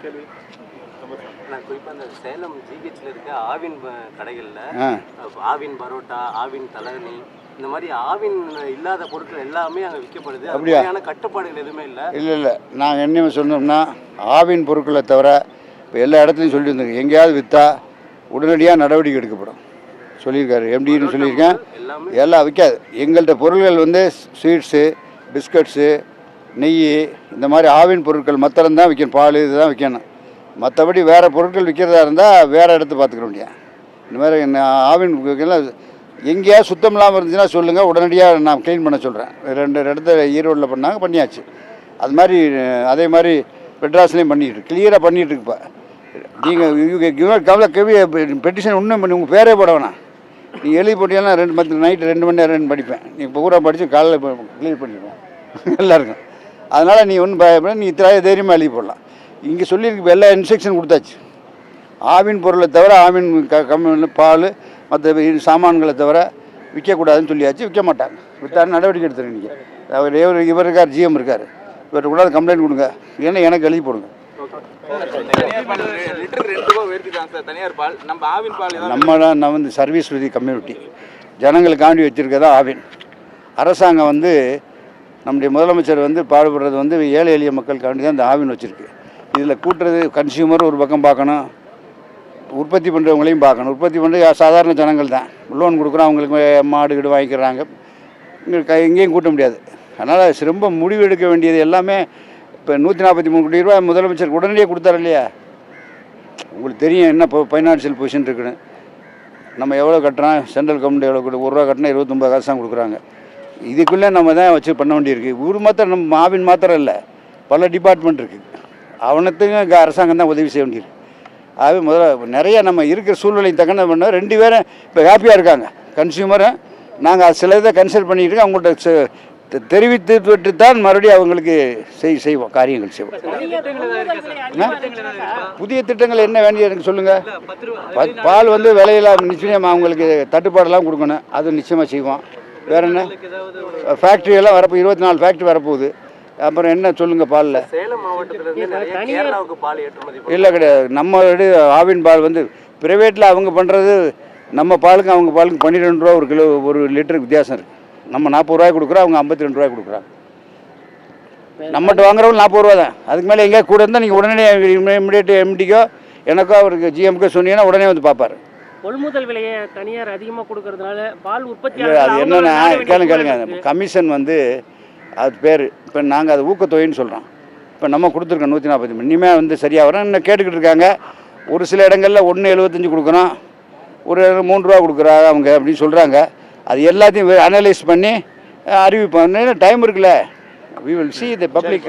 கேள்வி. நான் குறிப்பாக அந்த சேலம் ஜிஹெச்சில் இருக்க ஆவின் கடைகளில் ஆவின் பரோட்டா, ஆவின் தலகணி, இந்த மாதிரி ஆவின் இல்லாத பொருட்கள் எல்லாமே அங்கே விற்கப்படுது. அப்படியான கட்டுப்பாடுகள் எதுவுமே இல்லை. இல்லை நாங்கள் என்ன சொன்னோம்னா ஆவின் பொருட்களை தவிர இப்போ எல்லா இடத்துலையும் சொல்லியிருந்தோங்க, எங்கேயாவது விற்றா உடனடியாக நடவடிக்கை எடுக்கப்படும் சொல்லியிருக்காரு. எம்டின்னு சொல்லியிருக்கேன். எல்லாம் விற்காது. எங்கள்கிட்ட பொருள்கள் வந்து ஸ்வீட்ஸு, பிஸ்கட்ஸு, நெய், இந்த மாதிரி ஆவின் பொருட்கள் மாத்திரம் தான் விற்கணும். பால் இதுதான் விற்கணும். மற்றபடி வேறு பொருட்கள் விற்கிறதா இருந்தால் வேறு இடத்த பார்த்துக்க முடியாது. இந்த மாதிரி ஆவின் பொருட்கள்லாம் எங்கேயாவது சுத்தம் இல்லாமல் இருந்துச்சுன்னா சொல்லுங்கள், உடனடியாக நான் க்ளீன் பண்ண சொல்கிறேன். 2 இடத்துல ஈரோடில் பண்ணாங்க, பண்ணியாச்சு. அது மாதிரி அதே மாதிரி மெட்ராஸ்லேயும் பண்ணிட்டு கிளியராக பண்ணிகிட்டு இருக்குப்பா. நீங்கள் கவலை பெட்டிஷன் இன்னும் பண்ணி உங்கள் பேரே போட வேணாம். நீங்கள் எழுதி போட்டீங்கன்னா நைட்டு 2 மணி நேரம் படிப்பேன். நீங்கள் இப்போ பூரா படித்து காலையில் க்ளியர் பண்ணிடுவோம் எல்லாருக்கும். அதனால் நீ ஒன்றும் பயப்பட, நீ தைரியமாக எழுதி போடலாம். இங்கே சொல்லியிருக்கு எல்லா இன்ஸ்ட்ரக்ஷன் கொடுத்தாச்சு. ஆவின் பொருளை தவிர ஆவின் பால் மற்ற சாமான்களை தவிர விற்கக்கூடாதுன்னு சொல்லியாச்சு. விற்க மாட்டாங்க. விற்றாரு நடவடிக்கை எடுத்துருங்க. நீங்கள் இவர் இருக்கார், ஜிஎம் இருக்கார், இவர்கிட்ட கூட கம்ப்ளைண்ட் கொடுங்க. ஏன்னா எனக்கு எழுதி போடுங்க. நம்ம வந்து சர்வீஸ் வித் கம்யூனிட்டி ஜனங்களுக்காண்டி வச்சுருக்கதா ஆவின். அரசாங்கம் வந்து நம்முடைய முதலமைச்சர் வந்து பாடுபடுறது வந்து ஏழை எளிய மக்களுக்காண்டி தான் இந்த ஆவின் வச்சுருக்கு. இதில் கூட்டுறது கன்சியூமர் ஒரு பக்கம் பார்க்கணும், உற்பத்தி பண்ணுறவங்களையும் பார்க்கணும். உற்பத்தி பண்ணுறது சாதாரண ஜனங்கள் தான். லோன் கொடுக்குறோம், அவங்களுக்கு மாடு கீடு வாங்கிக்கிறாங்க. எங்கேயும் கூட்ட முடியாது. அதனால் ரொம்ப முடிவு எடுக்க வேண்டியது எல்லாமே இப்போ 143 கோடி ரூபா முதலமைச்சர் உடனடியே கொடுத்தாரு இல்லையா? உங்களுக்கு தெரியும் என்ன இப்போ ஃபைனான்ஷியல் பொசிஷன் இருக்குன்னு. நம்ம எவ்வளோ கட்டுறோம், சென்ட்ரல் கவர்மெண்ட் எவ்வளோ கொடு, 1 ரூபா கட்டினா 29 காசு தான் கொடுக்குறாங்க. இதுக்குள்ளே நம்ம தான் வச்சு பண்ண வேண்டியிருக்கு. ஊர் மாத்திரம் நம்ம மாவின் மாத்திரம் இல்லை, பல டிபார்ட்மெண்ட் இருக்குது. அவனத்துக்கும் அரசாங்கம் தான் உதவி செய்ய வேண்டியிருக்கு. ஆகவே முதல்ல நிறைய நம்ம இருக்கிற சூழ்நிலைக்கு தக்கன பண்ண 2 பேரும் இப்போ ஹாப்பியாக இருக்காங்க. கன்சியூமரும் நாங்கள் சில இதை கன்சல்ட் பண்ணிட்டு இருக்கோம். அவங்கள்ட்ட தெரிவித்து தான் மறுபடியும் அவங்களுக்கு செய்வோம், காரியங்கள் செய்வோம். புதிய திட்டங்கள் என்ன வேண்டிய எனக்கு சொல்லுங்கள். பால் வந்து விலையெல்லாம் நிச்சயம் அவங்களுக்கு தட்டுப்பாடெல்லாம் கொடுக்கணும். அது நிச்சயமாக செய்வோம். வேறு என்ன ஃபேக்ட்ரி எல்லாம் வரப்போ 24 ஃபேக்ட்ரி வரப்போகுது. அப்புறம் என்ன சொல்லுங்கள். பாலில் இல்லை கிடையாது. நம்மளுடைய ஆவின் பால் வந்து ப்ரைவேட்டில் அவங்க பண்ணுறது நம்ம பாலுக்கும் அவங்க பாலுக்கும் 12 ரூபா ஒரு கிலோ, ஒரு லிட்டருக்கு வித்தியாசம் இருக்குது. நம்ம 40 ரூபாய் கொடுக்குறோம், அவங்க 52 ரூபாய் கொடுக்குறாங்க. நம்மகிட்ட வாங்குறவங்க 40 ரூபா தான். அதுக்கு மேலே எங்கேயா கூட இருந்தால் நீங்கள் உடனே இமிடியேட் எம்டிக்கோ எனக்கோ அவருக்கு ஜிஎம்கோ சொன்னீங்கன்னா உடனே வந்து பார்ப்பார். கொள்முதல் விலையை தனியார் அதிகமாக கொடுக்கறதுனால பால் உற்பத்தி அது என்னென்னா கேளுங்க. கமிஷன் வந்து அது பேர். இப்போ நாங்கள் அது ஊக்கத்தொகைன்னு சொல்கிறோம். இப்போ நம்ம கொடுத்துருக்கோம் 140. இனிமேல் வந்து சரியாக வரோம். இன்னும் கேட்டுக்கிட்டு இருக்காங்க. ஒரு சில இடங்களில் 1.75 கொடுக்குறோம், ஒரு 3 ரூபா கொடுக்குறாங்க அவங்க அப்படின்னு சொல்கிறாங்க. அது எல்லாத்தையும் அனலைஸ் பண்ணி அறிவிப்போம். டைம் இருக்குல்ல, we will see the public.